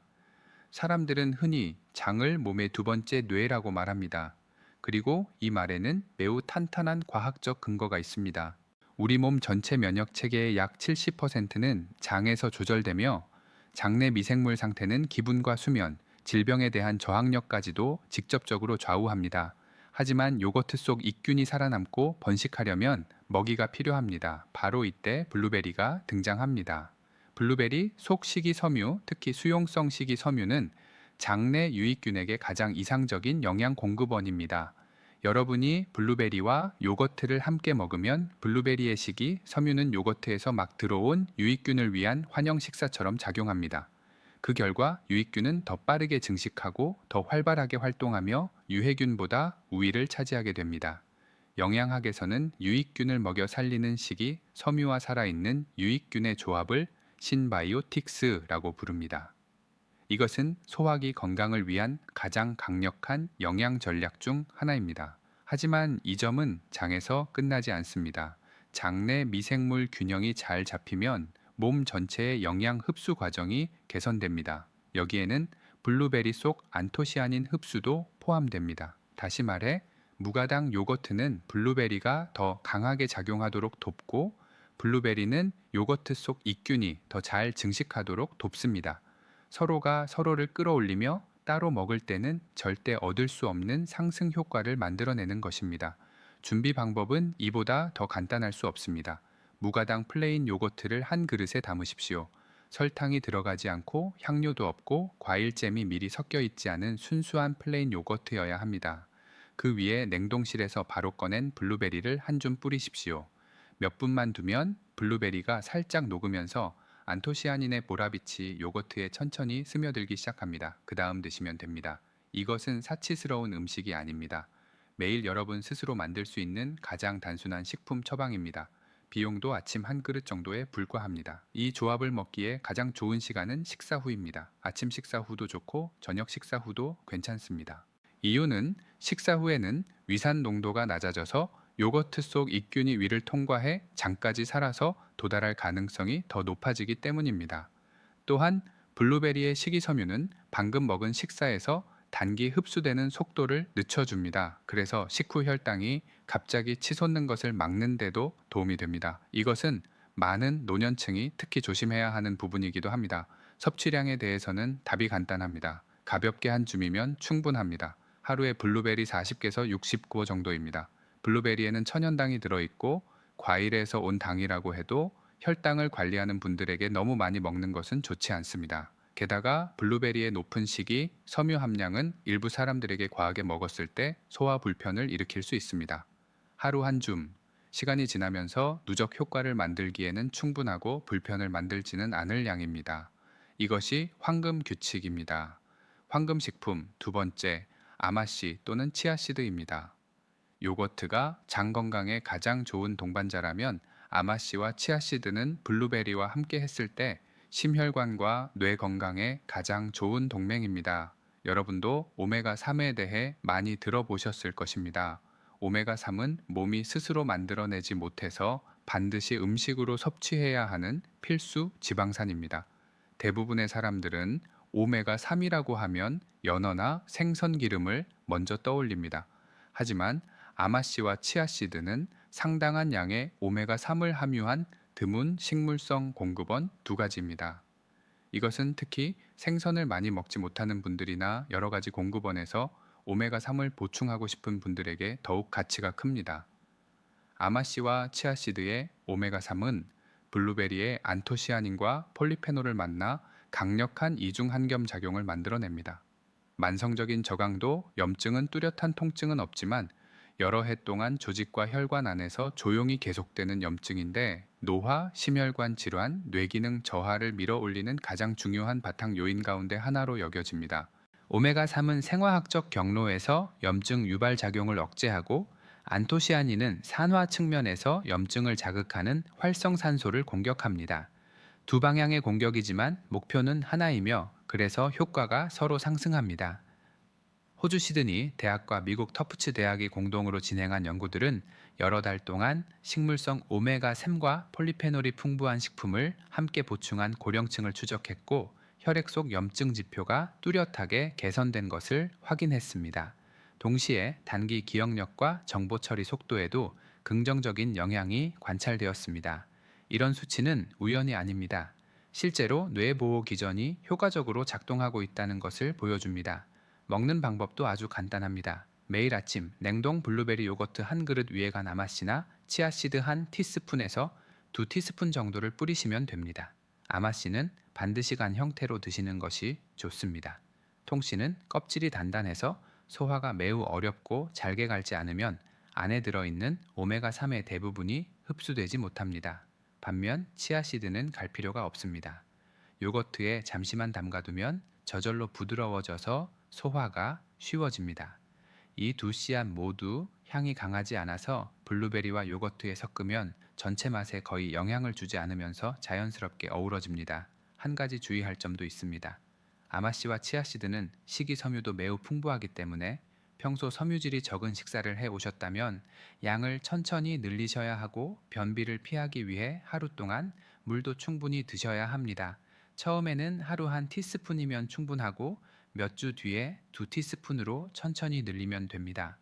사람들은 흔히 장을 몸의 두 번째 뇌라고 말합니다. 그리고 이 말에는 매우 탄탄한 과학적 근거가 있습니다. 우리 몸 전체 면역 체계의 약 70%는 장에서 조절되며 장내 미생물 상태는 기분과 수면, 질병에 대한 저항력까지도 직접적으로 좌우합니다. 하지만 요거트 속益균이 살아남고 번식하려면 먹이가 필요합니다. 바로 이때 블루베리가 등장합니다. 블루베리 속 식이섬유, 특히 수용성 식이섬유는 장내 유익균에게 가장 이상적인 영양 공급원입니다. 여러분이 블루베리와 요거트를 함께 먹으면 블루베리의 식이 섬유는 요거트에서 막 들어온 유익균을 위한 환영 식사처럼 작용합니다. 그 결과 유익균은 더 빠르게 증식하고 더 활발하게 활동하며 유해균보다 우위를 차지하게 됩니다. 영양학에서는 유익균을 먹여 살리는 식이 섬유와 살아있는 유익균의 조합을 신바이오틱스라고 부릅니다. 이것은 소화기 건강을 위한 가장 강력한 영양 전략 중 하나입니다. 하지만 이 점은 장에서 끝나지 않습니다. 장내 미생물 균형이 잘 잡히면 몸 전체의 영양 흡수 과정이 개선됩니다. 여기에는 블루베리 속 안토시아닌 흡수도 포함됩니다. 다시 말해, 무가당 요거트는 블루베리가 더 강하게 작용하도록 돕고, 블루베리는 요거트 속益균이 더 잘 증식하도록 돕습니다. 서로가 서로를 끌어올리며 따로 먹을 때는 절대 얻을 수 없는 상승 효과를 만들어내는 것입니다. 준비 방법은 이보다 더 간단할 수 없습니다. 무가당 플레인 요거트를 한 그릇에 담으십시오. 설탕이 들어가지 않고 향료도 없고 과일잼이 미리 섞여 있지 않은 순수한 플레인 요거트여야 합니다. 그 위에 냉동실에서 바로 꺼낸 블루베리를 한 줌 뿌리십시오. 몇 분만 두면 블루베리가 살짝 녹으면서 안토시아닌의 보라빛이 요거트에 천천히 스며들기 시작합니다. 그 다음 드시면 됩니다. 이것은 사치스러운 음식이 아닙니다. 매일 여러분 스스로 만들 수 있는 가장 단순한 식품 처방입니다. 비용도 아침 한 그릇 정도에 불과합니다. 이 조합을 먹기에 가장 좋은 시간은 식사 후입니다. 아침 식사 후도 좋고 저녁 식사 후도 괜찮습니다. 이유는 식사 후에는 위산 농도가 낮아져서 요거트 속益균이 위를 통과해 장까지 살아서 도달할 가능성이 더 높아지기 때문입니다. 또한 블루베리의 식이섬유는 방금 먹은 식사에서 단기 흡수되는 속도를 늦춰줍니다. 그래서 식후 혈당이 갑자기 치솟는 것을 막는 데도 도움이 됩니다. 이것은 많은 노년층이 특히 조심해야 하는 부분이기도 합니다. 섭취량에 대해서는 답이 간단합니다. 가볍게 한 줌이면 충분합니다. 하루에 블루베리 40개에서 60고 정도입니다. 블루베리에는 천연당이 들어있고 과일에서 온 당이라고 해도 혈당을 관리하는 분들에게 너무 많이 먹는 것은 좋지 않습니다. 게다가 블루베리의 높은 식이 섬유 함량은 일부 사람들에게 과하게 먹었을 때 소화 불편을 일으킬 수 있습니다. 하루 한 줌, 시간이 지나면서 누적 효과를 만들기에는 충분하고 불편을 만들지는 않을 양입니다. 이것이 황금 규칙입니다. 황금 식품 두 번째, 아마씨 또는 치아씨드입니다. 요거트가 장 건강에 가장 좋은 동반자라면 아마씨와 치아씨드는 블루베리와 함께 했을 때 심혈관과 뇌 건강에 가장 좋은 동맹입니다. 여러분도 오메가3에 대해 많이 들어보셨을 것입니다. 오메가3은 몸이 스스로 만들어내지 못해서 반드시 음식으로 섭취해야 하는 필수 지방산입니다. 대부분의 사람들은 오메가3이라고 하면 연어나 생선 기름을 먼저 떠올립니다. 하지만 아마씨와 치아씨드는 상당한 양의 오메가3을 함유한 드문 식물성 공급원 두 가지입니다. 이것은 특히 생선을 많이 먹지 못하는 분들이나 여러 가지 공급원에서 오메가3을 보충하고 싶은 분들에게 더욱 가치가 큽니다. 아마씨와 치아씨드의 오메가3은 블루베리의 안토시아닌과 폴리페놀을 만나 강력한 이중한겸 작용을 만들어냅니다. 만성적인 저강도, 염증은 뚜렷한 통증은 없지만 여러 해 동안 조직과 혈관 안에서 조용히 계속되는 염증인데 노화, 심혈관 질환, 뇌기능 저하를 밀어올리는 가장 중요한 바탕 요인 가운데 하나로 여겨집니다. 오메가3은 생화학적 경로에서 염증 유발 작용을 억제하고 안토시아닌은 산화 측면에서 염증을 자극하는 활성산소를 공격합니다. 두 방향의 공격이지만 목표는 하나이며 그래서 효과가 서로 상승합니다. 호주 시드니 대학과 미국 터프츠 대학이 공동으로 진행한 연구들은 여러 달 동안 식물성 오메가3과 폴리페놀이 풍부한 식품을 함께 보충한 고령층을 추적했고 혈액 속 염증 지표가 뚜렷하게 개선된 것을 확인했습니다. 동시에 단기 기억력과 정보 처리 속도에도 긍정적인 영향이 관찰되었습니다. 이런 수치는 우연이 아닙니다. 실제로 뇌보호 기전이 효과적으로 작동하고 있다는 것을 보여줍니다. 먹는 방법도 아주 간단합니다. 매일 아침 냉동 블루베리 요거트 한 그릇 위에가 아마씨나 치아씨드 한 티스푼에서 2티스푼 정도를 뿌리시면 됩니다. 아마씨는 반드시 간 형태로 드시는 것이 좋습니다. 통씨는 껍질이 단단해서 소화가 매우 어렵고 잘게 갈지 않으면 안에 들어있는 오메가3의 대부분이 흡수되지 못합니다. 반면 치아씨드는 갈 필요가 없습니다. 요거트에 잠시만 담가두면 저절로 부드러워져서 소화가 쉬워집니다. 이 두 씨앗 모두 향이 강하지 않아서 블루베리와 요거트에 섞으면 전체 맛에 거의 영향을 주지 않으면서 자연스럽게 어우러집니다. 한 가지 주의할 점도 있습니다. 아마씨와 치아씨드는 식이섬유도 매우 풍부하기 때문에 평소 섬유질이 적은 식사를 해 오셨다면 양을 천천히 늘리셔야 하고 변비를 피하기 위해 하루 동안 물도 충분히 드셔야 합니다. 처음에는 하루 한 티스푼이면 충분하고 몇 주 뒤에 2티스푼으로 천천히 늘리면 됩니다.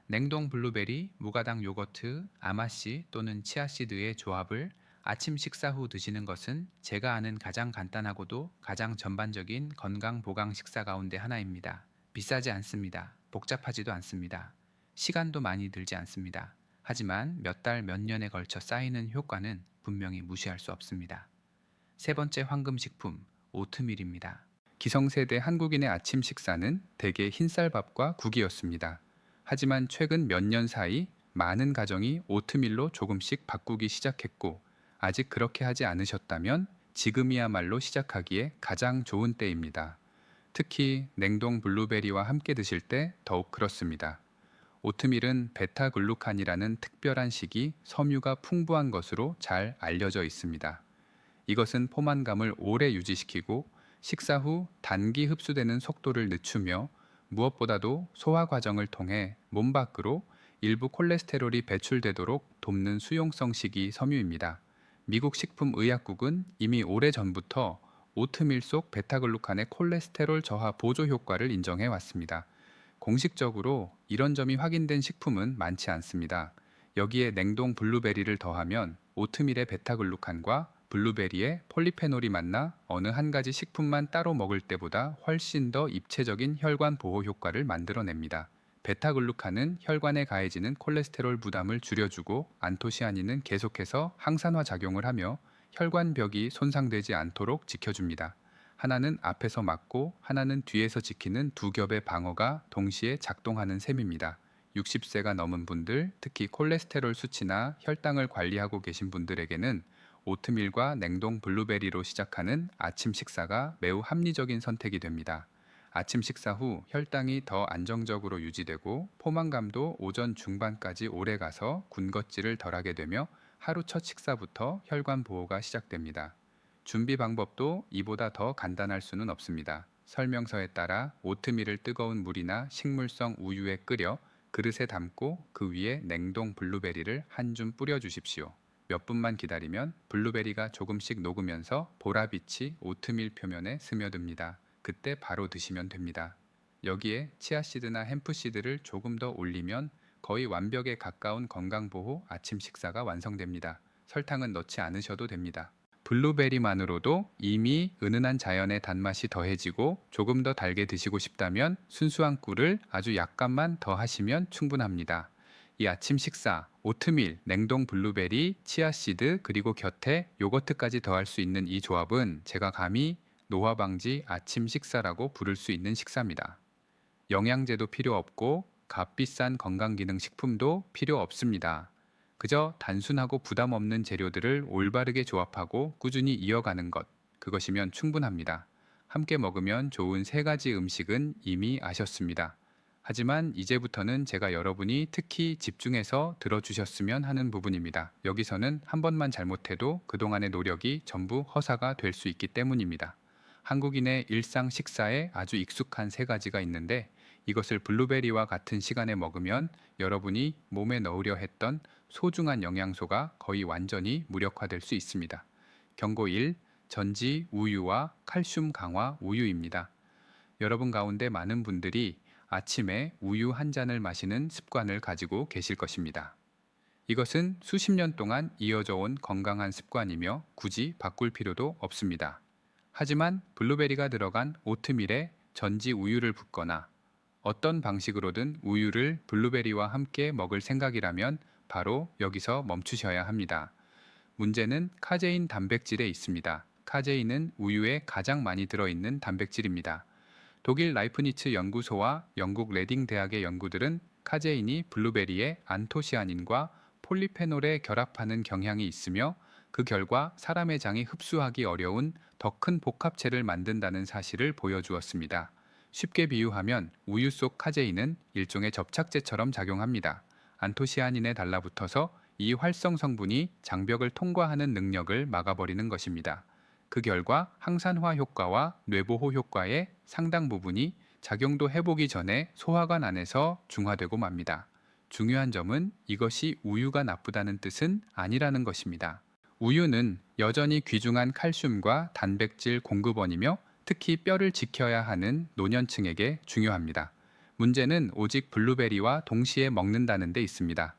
냉동 블루베리, 무가당 요거트, 아마씨 또는 치아씨드의 조합을 아침 식사 후 드시는 것은 제가 아는 가장 간단하고도 가장 전반적인 건강 보강 식사 가운데 하나입니다. 비싸지 않습니다. 복잡하지도 않습니다. 시간도 많이 들지 않습니다. 하지만 몇 달, 몇 년에 걸쳐 쌓이는 효과는 분명히 무시할 수 없습니다. 세 번째 황금식품, 오트밀입니다. 기성세대 한국인의 아침 식사는 대개 흰쌀밥과 국이었습니다. 하지만 최근 몇 년 사이 많은 가정이 오트밀로 조금씩 바꾸기 시작했고, 아직 그렇게 하지 않으셨다면 지금이야말로 시작하기에 가장 좋은 때입니다. 특히 냉동 블루베리와 함께 드실 때 더욱 그렇습니다. 오트밀은 베타글루칸이라는 특별한 식이 섬유가 풍부한 것으로 잘 알려져 있습니다. 이것은 포만감을 오래 유지시키고 식사 후 단기 흡수되는 속도를 늦추며 무엇보다도 소화 과정을 통해 몸 밖으로 일부 콜레스테롤이 배출되도록 돕는 수용성 식이 섬유입니다. 미국 식품의약국은 이미 오래전부터 오트밀 속 베타글루칸의 콜레스테롤 저하 보조 효과를 인정해 왔습니다. 공식적으로 이런 점이 확인된 식품은 많지 않습니다. 여기에 냉동 블루베리를 더하면 오트밀의 베타글루칸과 블루베리의 폴리페놀이 만나 어느 한 가지 식품만 따로 먹을 때보다 훨씬 더 입체적인 혈관 보호 효과를 만들어냅니다. 베타글루칸은 혈관에 가해지는 콜레스테롤 부담을 줄여주고 안토시아닌은 계속해서 항산화 작용을 하며 혈관벽이 손상되지 않도록 지켜줍니다. 하나는 앞에서 막고 하나는 뒤에서 지키는 두 겹의 방어가 동시에 작동하는 셈입니다. 60세가 넘은 분들, 특히 콜레스테롤 수치나 혈당을 관리하고 계신 분들에게는 오트밀과 냉동 블루베리로 시작하는 아침 식사가 매우 합리적인 선택이 됩니다. 아침 식사 후 혈당이 더 안정적으로 유지되고 포만감도 오전 중반까지 오래 가서 군것질을 덜하게 되며 하루 첫 식사부터 혈관 보호가 시작됩니다. 준비 방법도 이보다 더 간단할 수는 없습니다. 설명서에 따라 오트밀을 뜨거운 물이나 식물성 우유에 끓여 그릇에 담고 그 위에 냉동 블루베리를 한 줌 뿌려 주십시오. 몇 분만 기다리면 블루베리가 조금씩 녹으면서 보라빛이 오트밀 표면에 스며듭니다. 그때 바로 드시면 됩니다. 여기에 치아씨드나 햄프씨드를 조금 더 올리면 거의 완벽에 가까운 건강보호 아침 식사가 완성됩니다. 설탕은 넣지 않으셔도 됩니다. 블루베리만으로도 이미 은은한 자연의 단맛이 더해지고 조금 더 달게 드시고 싶다면 순수한 꿀을 아주 약간만 더 하시면 충분합니다. 이 아침 식사, 오트밀, 냉동 블루베리, 치아씨드 그리고 곁에 요거트까지 더할 수 있는 이 조합은 제가 감히 노화 방지 아침 식사라고 부를 수 있는 식사입니다. 영양제도 필요 없고 값비싼 건강기능식품도 필요 없습니다. 그저 단순하고 부담 없는 재료들을 올바르게 조합하고 꾸준히 이어가는 것, 그것이면 충분합니다. 함께 먹으면 좋은 세 가지 음식은 이미 아셨습니다. 하지만 이제부터는 제가 여러분이 특히 집중해서 들어주셨으면 하는 부분입니다. 여기서는 한 번만 잘못해도 그동안의 노력이 전부 허사가 될 수 있기 때문입니다. 한국인의 일상 식사에 아주 익숙한 세 가지가 있는데 이것을 블루베리와 같은 시간에 먹으면 여러분이 몸에 넣으려 했던 소중한 영양소가 거의 완전히 무력화될 수 있습니다. 경고 1. 전지 우유와 칼슘 강화 우유입니다. 여러분 가운데 많은 분들이 아침에 우유 한 잔을 마시는 습관을 가지고 계실 것입니다. 이것은 수십 년 동안 이어져 온 건강한 습관이며 굳이 바꿀 필요도 없습니다. 하지만 블루베리가 들어간 오트밀에 전지 우유를 붓거나 어떤 방식으로든 우유를 블루베리와 함께 먹을 생각이라면 바로 여기서 멈추셔야 합니다. 문제는 카제인 단백질에 있습니다. 카제인은 우유에 가장 많이 들어있는 단백질입니다. 독일 라이프니츠 연구소와 영국 레딩 대학의 연구들은 카제인이 블루베리의 안토시아닌과 폴리페놀에 결합하는 경향이 있으며 그 결과 사람의 장이 흡수하기 어려운 더 큰 복합체를 만든다는 사실을 보여주었습니다. 쉽게 비유하면 우유 속 카제인은 일종의 접착제처럼 작용합니다. 안토시아닌에 달라붙어서 이 활성 성분이 장벽을 통과하는 능력을 막아버리는 것입니다. 그 결과 항산화 효과와 뇌보호 효과의 상당 부분이 작용도 해보기 전에 소화관 안에서 중화되고 맙니다. 중요한 점은 이것이 우유가 나쁘다는 뜻은 아니라는 것입니다. 우유는 여전히 귀중한 칼슘과 단백질 공급원이며 특히 뼈를 지켜야 하는 노년층에게 중요합니다. 문제는 오직 블루베리와 동시에 먹는다는 데 있습니다.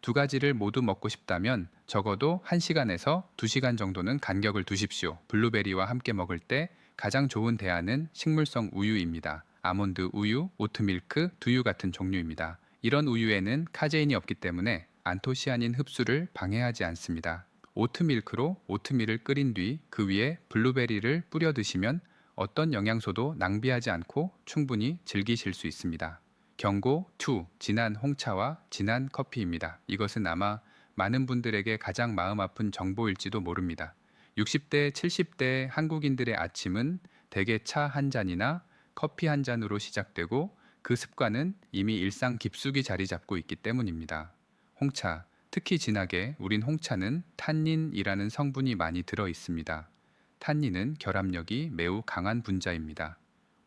두 가지를 모두 먹고 싶다면 적어도 1시간에서 2시간 정도는 간격을 두십시오. 블루베리와 함께 먹을 때 가장 좋은 대안은 식물성 우유입니다. 아몬드 우유, 오트밀크, 두유 같은 종류입니다. 이런 우유에는 카제인이 없기 때문에 안토시아닌 흡수를 방해하지 않습니다. 오트밀크로 오트밀을 끓인 뒤 그 위에 블루베리를 뿌려 드시면 어떤 영양소도 낭비하지 않고 충분히 즐기실 수 있습니다. 경고 2. 진한 홍차와 진한 커피입니다. 이것은 아마 많은 분들에게 가장 마음 아픈 정보일지도 모릅니다. 60대, 70대 한국인들의 아침은 대개 차 한 잔이나 커피 한 잔으로 시작되고 그 습관은 이미 일상 깊숙이 자리 잡고 있기 때문입니다. 홍차, 특히 진하게 우린 홍차는 탄닌이라는 성분이 많이 들어 있습니다. 탄닌은 결합력이 매우 강한 분자입니다.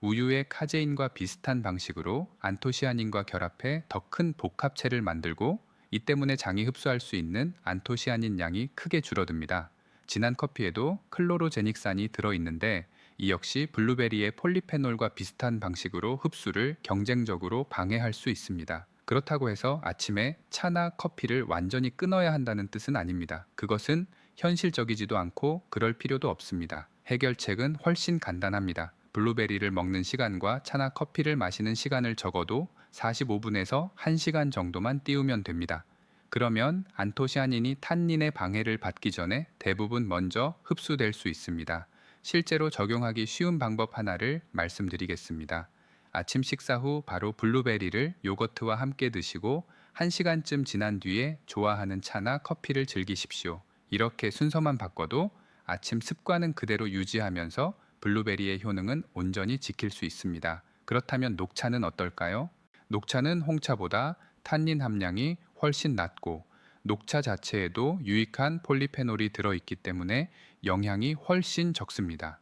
우유의 카제인과 비슷한 방식으로 안토시아닌과 결합해 더 큰 복합체를 만들고 이 때문에 장이 흡수할 수 있는 안토시아닌 양이 크게 줄어듭니다. 진한 커피에도 클로로제닉산이 들어있는데 이 역시 블루베리의 폴리페놀과 비슷한 방식으로 흡수를 경쟁적으로 방해할 수 있습니다. 그렇다고 해서 아침에 차나 커피를 완전히 끊어야 한다는 뜻은 아닙니다. 그것은 현실적이지도 않고 그럴 필요도 없습니다. 해결책은 훨씬 간단합니다. 블루베리를 먹는 시간과 차나 커피를 마시는 시간을 적어도 45분에서 1시간 정도만 띄우면 됩니다. 그러면 안토시아닌이 탄닌의 방해를 받기 전에 대부분 먼저 흡수될 수 있습니다. 실제로 적용하기 쉬운 방법 하나를 말씀드리겠습니다. 아침 식사 후 바로 블루베리를 요거트와 함께 드시고 1시간쯤 지난 뒤에 좋아하는 차나 커피를 즐기십시오. 이렇게 순서만 바꿔도 아침 습관은 그대로 유지하면서 블루베리의 효능은 온전히 지킬 수 있습니다. 그렇다면 녹차는 어떨까요? 녹차는 홍차보다 탄닌 함량이 훨씬 낮고 녹차 자체에도 유익한 폴리페놀이 들어있기 때문에 영향이 훨씬 적습니다.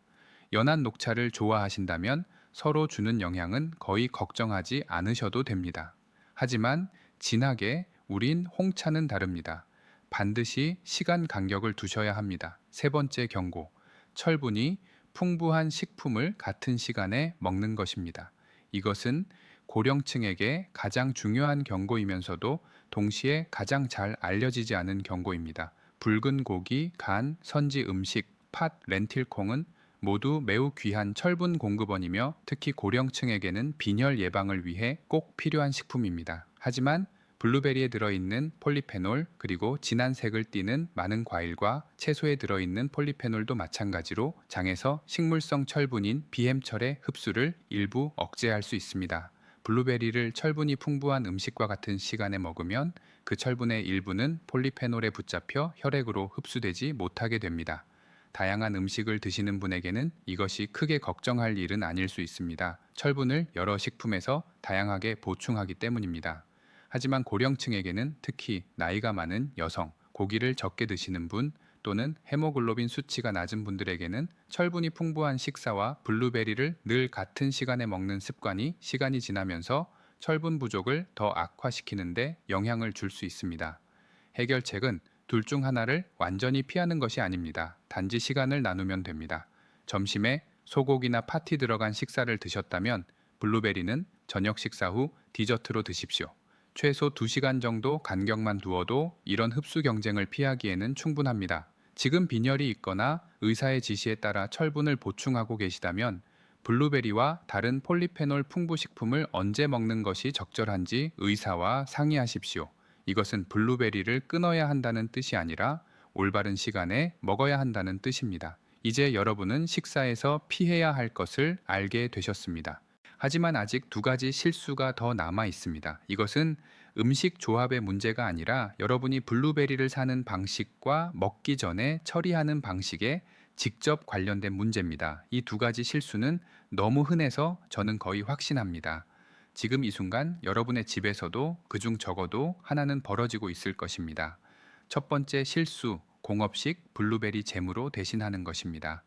연한 녹차를 좋아하신다면 서로 주는 영향은 거의 걱정하지 않으셔도 됩니다. 하지만 진하게 우린 홍차는 다릅니다. 반드시 시간 간격을 두셔야 합니다. 세 번째 경고, 철분이 풍부한 식품을 같은 시간에 먹는 것입니다. 이것은 고령층에게 가장 중요한 경고이면서도 동시에 가장 잘 알려지지 않은 경고입니다. 붉은 고기, 간, 선지 음식, 팥, 렌틸콩은 모두 매우 귀한 철분 공급원이며 특히 고령층에게는 빈혈 예방을 위해 꼭 필요한 식품입니다. 하지만 블루베리에 들어있는 폴리페놀 그리고 진한 색을 띠는 많은 과일과 채소에 들어있는 폴리페놀도 마찬가지로 장에서 식물성 철분인 비햄철의 흡수를 일부 억제할 수 있습니다. 블루베리를 철분이 풍부한 음식과 같은 시간에 먹으면 그 철분의 일부는 폴리페놀에 붙잡혀 혈액으로 흡수되지 못하게 됩니다. 다양한 음식을 드시는 분에게는 이것이 크게 걱정할 일은 아닐 수 있습니다. 철분을 여러 식품에서 다양하게 보충하기 때문입니다. 하지만 고령층에게는 특히 나이가 많은 여성, 고기를 적게 드시는 분 또는 헤모글로빈 수치가 낮은 분들에게는 철분이 풍부한 식사와 블루베리를 늘 같은 시간에 먹는 습관이 시간이 지나면서 철분 부족을 더 악화시키는데 영향을 줄 수 있습니다. 해결책은 둘 중 하나를 완전히 피하는 것이 아닙니다. 단지 시간을 나누면 됩니다. 점심에 소고기나 파티 들어간 식사를 드셨다면 블루베리는 저녁 식사 후 디저트로 드십시오. 최소 2시간 정도 간격만 두어도 이런 흡수 경쟁을 피하기에는 충분합니다. 지금 빈혈이 있거나 의사의 지시에 따라 철분을 보충하고 계시다면 블루베리와 다른 폴리페놀 풍부 식품을 언제 먹는 것이 적절한지 의사와 상의하십시오. 이것은 블루베리를 끊어야 한다는 뜻이 아니라 올바른 시간에 먹어야 한다는 뜻입니다. 이제 여러분은 식사에서 피해야 할 것을 알게 되셨습니다. 하지만 아직 두 가지 실수가 더 남아 있습니다. 이것은 음식 조합의 문제가 아니라 여러분이 블루베리를 사는 방식과 먹기 전에 처리하는 방식에 직접 관련된 문제입니다. 이 두 가지 실수는 너무 흔해서 저는 거의 확신합니다. 지금 이 순간 여러분의 집에서도 그중 적어도 하나는 벌어지고 있을 것입니다. 첫 번째 실수, 공업식 블루베리 잼으로 대신하는 것입니다.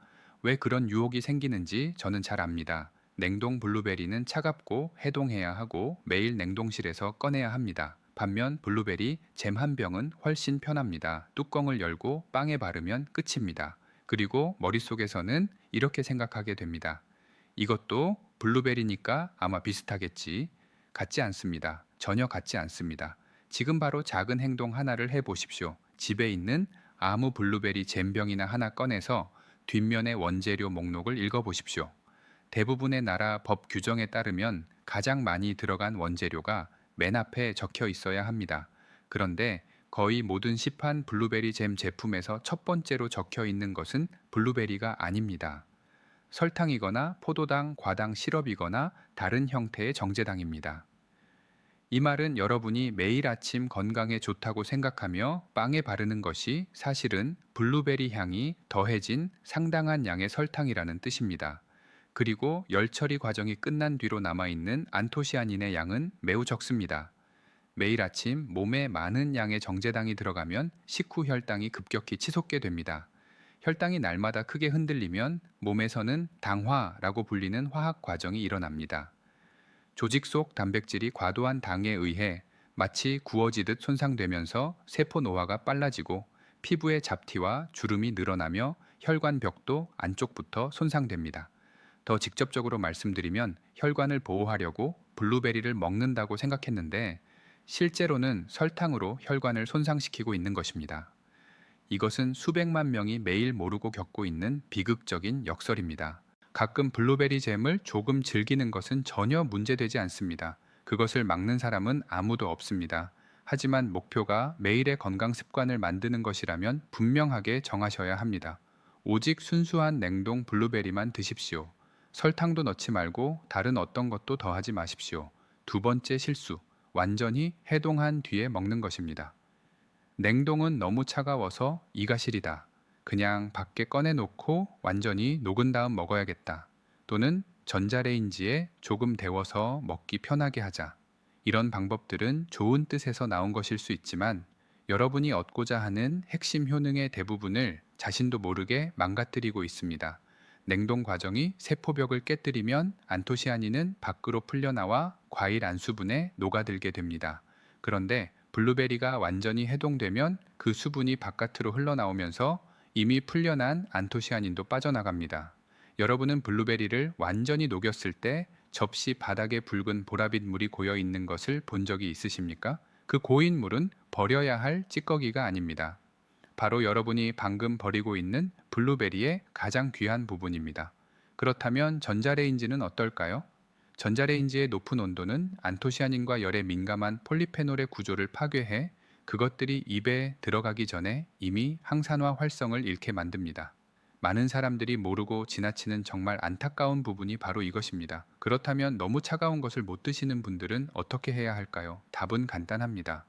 왜 그런 유혹이 생기는지 저는 잘 압니다. 냉동 블루베리는 차갑고 해동해야 하고 매일 냉동실에서 꺼내야 합니다. 반면 블루베리 잼 한 병은 훨씬 편합니다. 뚜껑을 열고 빵에 바르면 끝입니다. 그리고 머릿속에서는 이렇게 생각하게 됩니다. 이것도 블루베리니까 아마 비슷하겠지. 같지 않습니다. 전혀 같지 않습니다. 지금 바로 작은 행동 하나를 해 보십시오. 집에 있는 아무 블루베리 잼병이나 하나 꺼내서 뒷면의 원재료 목록을 읽어 보십시오. 대부분의 나라 법 규정에 따르면 가장 많이 들어간 원재료가 맨 앞에 적혀 있어야 합니다. 그런데 거의 모든 시판 블루베리 잼 제품에서 첫 번째로 적혀 있는 것은 블루베리가 아닙니다. 설탕이거나 포도당, 과당 시럽이거나 다른 형태의 정제당입니다. 이 말은 여러분이 매일 아침 건강에 좋다고 생각하며 빵에 바르는 것이 사실은 블루베리 향이 더해진 상당한 양의 설탕이라는 뜻입니다. 그리고 열 처리 과정이 끝난 뒤로 남아있는 안토시아닌의 양은 매우 적습니다. 매일 아침 몸에 많은 양의 정제당이 들어가면 식후 혈당이 급격히 치솟게 됩니다. 혈당이 날마다 크게 흔들리면 몸에서는 당화라고 불리는 화학 과정이 일어납니다. 조직 속 단백질이 과도한 당에 의해 마치 구워지듯 손상되면서 세포 노화가 빨라지고 피부의 잡티와 주름이 늘어나며 혈관벽도 안쪽부터 손상됩니다. 더 직접적으로 말씀드리면 혈관을 보호하려고 블루베리를 먹는다고 생각했는데 실제로는 설탕으로 혈관을 손상시키고 있는 것입니다. 이것은 수백만 명이 매일 모르고 겪고 있는 비극적인 역설입니다. 가끔 블루베리 잼을 조금 즐기는 것은 전혀 문제되지 않습니다. 그것을 막는 사람은 아무도 없습니다. 하지만 목표가 매일의 건강 습관을 만드는 것이라면 분명하게 정하셔야 합니다. 오직 순수한 냉동 블루베리만 드십시오. 설탕도 넣지 말고 다른 어떤 것도 더하지 마십시오. 두 번째 실수, 완전히 해동한 뒤에 먹는 것입니다. 냉동은 너무 차가워서 이가 시리다. 그냥 밖에 꺼내놓고 완전히 녹은 다음 먹어야겠다. 또는 전자레인지에 조금 데워서 먹기 편하게 하자. 이런 방법들은 좋은 뜻에서 나온 것일 수 있지만 여러분이 얻고자 하는 핵심 효능의 대부분을 자신도 모르게 망가뜨리고 있습니다. 냉동 과정이 세포벽을 깨뜨리면 안토시아닌은 밖으로 풀려나와 과일 안수분에 녹아들게 됩니다. 그런데 블루베리가 완전히 해동되면 그 수분이 바깥으로 흘러나오면서 이미 풀려난 안토시아닌도 빠져나갑니다. 여러분은 블루베리를 완전히 녹였을 때 접시 바닥에 붉은 보라빛 물이 고여 있는 것을 본 적이 있으십니까? 그 고인 물은 버려야 할 찌꺼기가 아닙니다. 바로 여러분이 방금 버리고 있는 블루베리의 가장 귀한 부분입니다. 그렇다면 전자레인지는 어떨까요? 전자레인지의 높은 온도는 안토시아닌과 열에 민감한 폴리페놀의 구조를 파괴해 그것들이 입에 들어가기 전에 이미 항산화 활성을 잃게 만듭니다. 많은 사람들이 모르고 지나치는 정말 안타까운 부분이 바로 이것입니다. 그렇다면 너무 차가운 것을 못 드시는 분들은 어떻게 해야 할까요? 답은 간단합니다.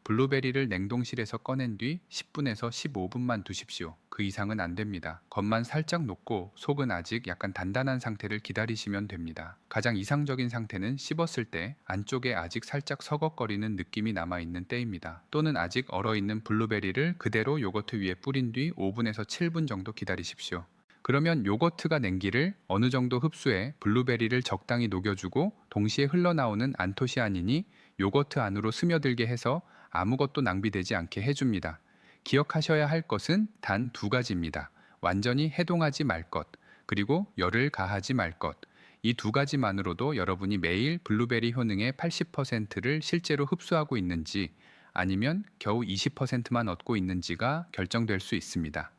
블루베리를 냉동실에서 꺼낸 뒤 10분에서 15분만 두십시오. 그 이상은 안 됩니다. 겉만 살짝 녹고 속은 아직 약간 단단한 상태를 기다리시면 됩니다. 가장 이상적인 상태는 씹었을 때 안쪽에 아직 살짝 서걱거리는 느낌이 남아있는 때입니다. 또는 아직 얼어있는 블루베리를 그대로 요거트 위에 뿌린 뒤 5분에서 7분 정도 기다리십시오. 그러면 요거트가 냉기를 어느 정도 흡수해 블루베리를 적당히 녹여주고 동시에 흘러나오는 안토시아닌이 요거트 안으로 스며들게 해서 아무것도 낭비되지 않게 해줍니다. 기억하셔야 할 것은 단 두 가지입니다. 완전히 해동하지 말 것, 그리고 열을 가하지 말 것. 이 두 가지만으로도 여러분이 매일 블루베리 효능의 80%를 실제로 흡수하고 있는지 아니면 겨우 20%만 얻고 있는지가 결정될 수 있습니다.